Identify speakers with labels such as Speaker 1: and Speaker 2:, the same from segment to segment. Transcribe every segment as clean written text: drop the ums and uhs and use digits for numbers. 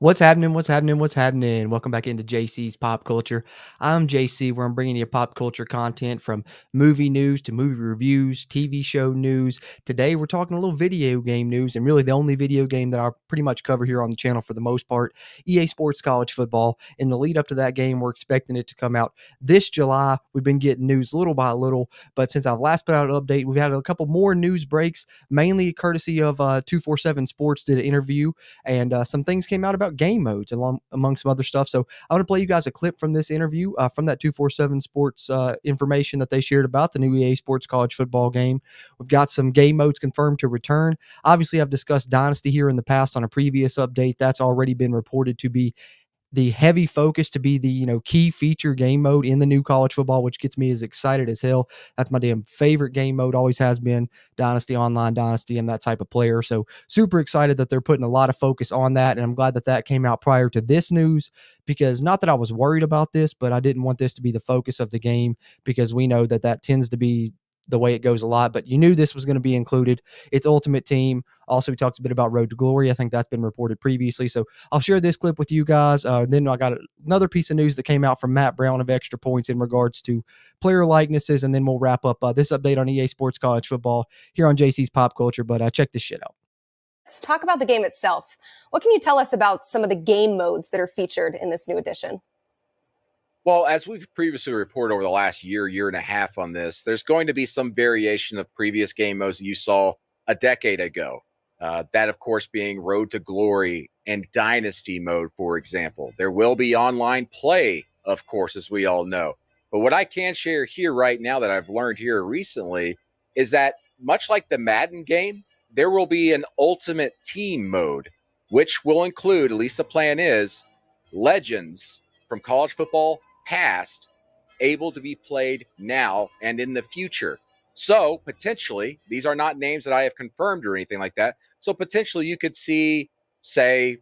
Speaker 1: What's happening? What's happening? What's happening? Welcome back into JC's Pop Culture. I'm JC, where I'm bringing you pop culture content from movie news to movie reviews, TV show news. Today, we're talking a little video game news, and really the only video game that I pretty much cover here on the channel for the most part, EA Sports College Football. In the lead up to that game, we're expecting it to come out this July. We've been getting news little by little, but since I've last put out an update, we've had a couple more news breaks, mainly courtesy of 247 Sports did an interview, and some things came out about game modes among some other stuff. So I want to play you guys a clip from this interview from that 247 Sports information that they shared about the new EA Sports College Football game. We've got some game modes confirmed to return. Obviously, I've discussed Dynasty here in the past on a previous update. That's already been reported to be the heavy focus to be the key feature game mode in the new college football, which gets me as excited as hell. That's my damn favorite game mode, always has been. Dynasty, online Dynasty, and that type of player. So super excited that they're putting a lot of focus on that, and I'm glad that that came out prior to this news, because not that I was worried about this, but I didn't want this to be the focus of the game, because we know that that tends to be the way it goes a lot. But you knew this was going to be included. It's Ultimate Team. Also, we talked a bit about Road to Glory. I think that's been reported previously. So I'll share this clip with you guys. Then I got another piece of news that came out from Matt Brown of Extra Points in regards to player likenesses. And then we'll wrap up this update on EA Sports College Football here on JC's Pop Culture. But check this shit out.
Speaker 2: Let's talk about the game itself. What can you tell us about some of the game modes that are featured in this new edition?
Speaker 3: Well, as we've previously reported over the last year and a half on this, there's going to be some variation of previous game modes that you saw a decade ago. That, of course, being Road to Glory and Dynasty mode, for example. There will be online play, of course, as we all know. But what I can share here right now that I've learned here recently is that much like the Madden game, there will be an Ultimate Team mode, which will include, at least the plan is, legends from college football past able to be played now and in the future. So potentially, these are not names that I have confirmed or anything like that. So potentially you could see, say,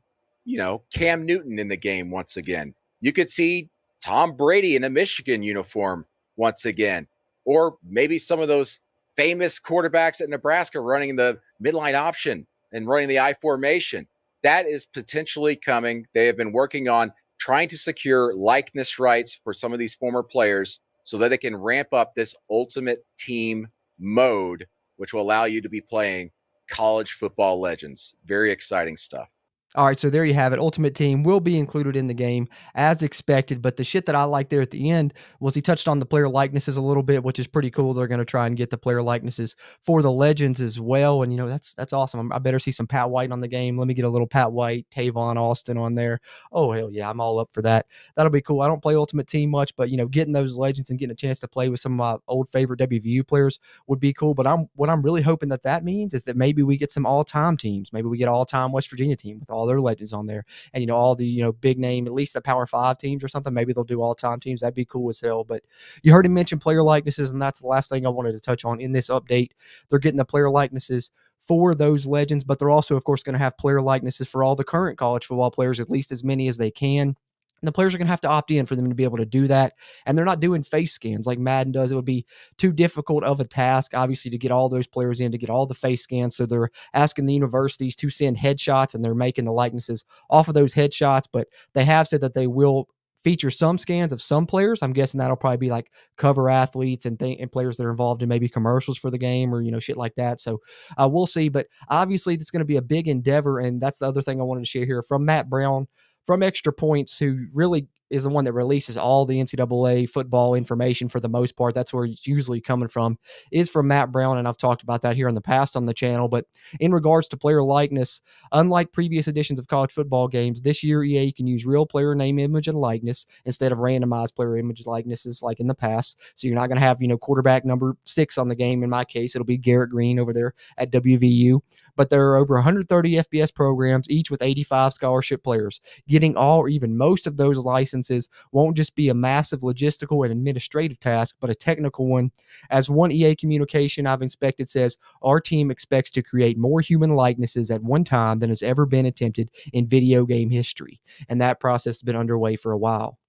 Speaker 3: Cam Newton in the game once again. You could see Tom Brady in a Michigan uniform once again. Or maybe some of those famous quarterbacks at Nebraska running the midline option and running the I formation. That is potentially coming. They have been working on trying to secure likeness rights for some of these former players so that they can ramp up this Ultimate Team mode, which will allow you to be playing college football legends. Very exciting stuff.
Speaker 1: All right, so there you have it. Ultimate Team will be included in the game as expected, but the shit that I like there at the end was he touched on the player likenesses a little bit, which is pretty cool. They're going to try and get the player likenesses for the legends as well, and that's awesome. I better see some Pat White on the game. Let me get a little Pat White, Tavon Austin on there. Oh hell yeah, I'm all up for that. That'll be cool. I don't play Ultimate Team much, but getting those legends and getting a chance to play with some of my old favorite WVU players would be cool. But what I'm really hoping that means is that maybe we get some all-time teams. Maybe we get all-time West Virginia team with all their legends on there, and all the big name, at least the Power 5 teams or something. Maybe they'll do all-time teams. That'd be cool as hell. But you heard him mention player likenesses, and that's the last thing I wanted to touch on in this update. They're getting the player likenesses for those legends, but they're also, of course, going to have player likenesses for all the current college football players, at least as many as they can. And the players are going to have to opt in for them to be able to do that. And they're not doing face scans like Madden does. It would be too difficult of a task, obviously, to get all those players in, to get all the face scans. So they're asking the universities to send headshots, and they're making the likenesses off of those headshots. But they have said that they will feature some scans of some players. I'm guessing that'll probably be like cover athletes and players that are involved in maybe commercials for the game or, shit like that. So we'll see. But obviously, it's going to be a big endeavor. And that's the other thing I wanted to share here from Matt Brown from Extra Points, who really is the one that releases all the NCAA football information for the most part. That's where it's usually coming from, is from Matt Brown, and I've talked about that here in the past on the channel. But in regards to player likeness, unlike previous editions of college football games, this year EA can use real player name, image, and likeness instead of randomized player image likenesses like in the past. So you're not going to have, quarterback number 6 on the game. In my case, it'll be Garrett Green over there at WVU. But there are over 130 FBS programs, each with 85 scholarship players. Getting all or even most of those licenses won't just be a massive logistical and administrative task, but a technical one. As one EA communication I've inspected says, our team expects to create more human likenesses at one time than has ever been attempted in video game history. And that process has been underway for a while.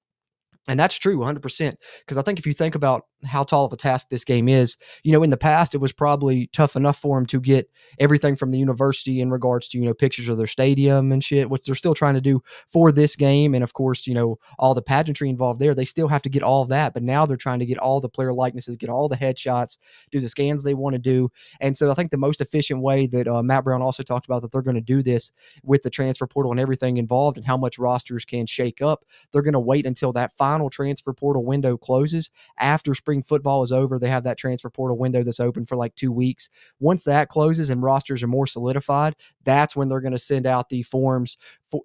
Speaker 1: And that's true 100%. Because I think if you think about how tall of a task this game is, in the past, it was probably tough enough for them to get everything from the university in regards to, pictures of their stadium and shit, which they're still trying to do for this game. And of course, all the pageantry involved there, they still have to get all of that. But now they're trying to get all the player likenesses, get all the headshots, do the scans they want to do. And so I think the most efficient way that Matt Brown also talked about that they're going to do this with the transfer portal and everything involved and how much rosters can shake up, they're going to wait until that final transfer portal window closes. After spring football is over, they have that transfer portal window that's open for like 2 weeks. Once that closes and rosters are more solidified, that's when they're going to send out the forms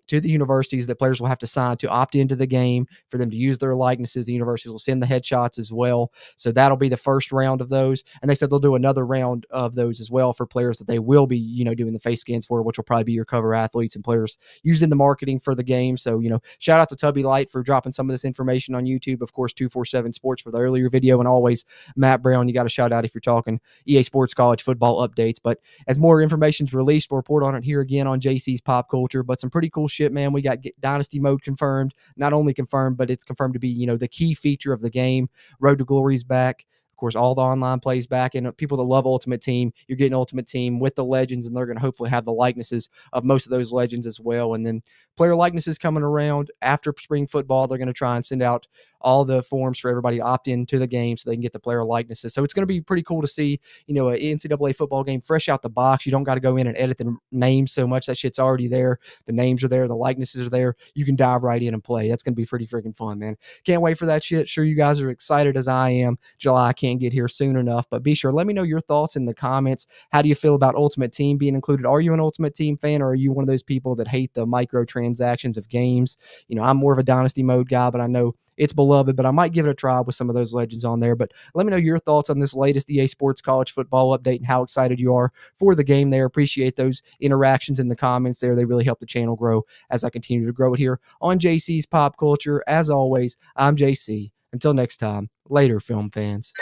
Speaker 1: to the universities that players will have to sign to opt into the game for them to use their likenesses. The universities will send the headshots as well. So that'll be the first round of those. And they said they'll do another round of those as well for players that they will be, doing the face scans for, which will probably be your cover athletes and players used in the marketing for the game. So, shout out to Tubby Light for dropping some of this information on YouTube. Of course, 247 Sports for the earlier video, and always Matt Brown. You got a shout out if you're talking EA Sports college football updates. But as more information is released, we'll report on it here again on JC's Pop Culture. But some pretty cool shit, man. We got Dynasty mode confirmed. Not only confirmed, but it's confirmed to be, the key feature of the game. Road to Glory's back. Of course, all the online plays back, and people that love Ultimate Team, you're getting Ultimate Team with the legends, and they're going to hopefully have the likenesses of most of those legends as well. And then player likenesses coming around after spring football, they're going to try and send out all the forms for everybody to opt into the game so they can get the player likenesses. So it's going to be pretty cool to see, an NCAA football game fresh out the box. You don't got to go in and edit the names so much. That shit's already there. The names are there. The likenesses are there. You can dive right in and play. That's going to be pretty freaking fun, man. Can't wait for that shit. Sure, you guys are excited as I am. July can't get here soon enough, but be sure, let me know your thoughts in the comments. How do you feel about Ultimate Team being included? Are you an Ultimate Team fan, or are you one of those people that hate the microtransactions of games? I'm more of a Dynasty mode guy, but I know it's beloved, but I might give it a try with some of those legends on there. But let me know your thoughts on this latest EA Sports college football update and how excited you are for the game there. Appreciate those interactions in the comments there. They really help the channel grow as I continue to grow it here on JC's Pop Culture. As always, I'm JC. Until next time, later, film fans.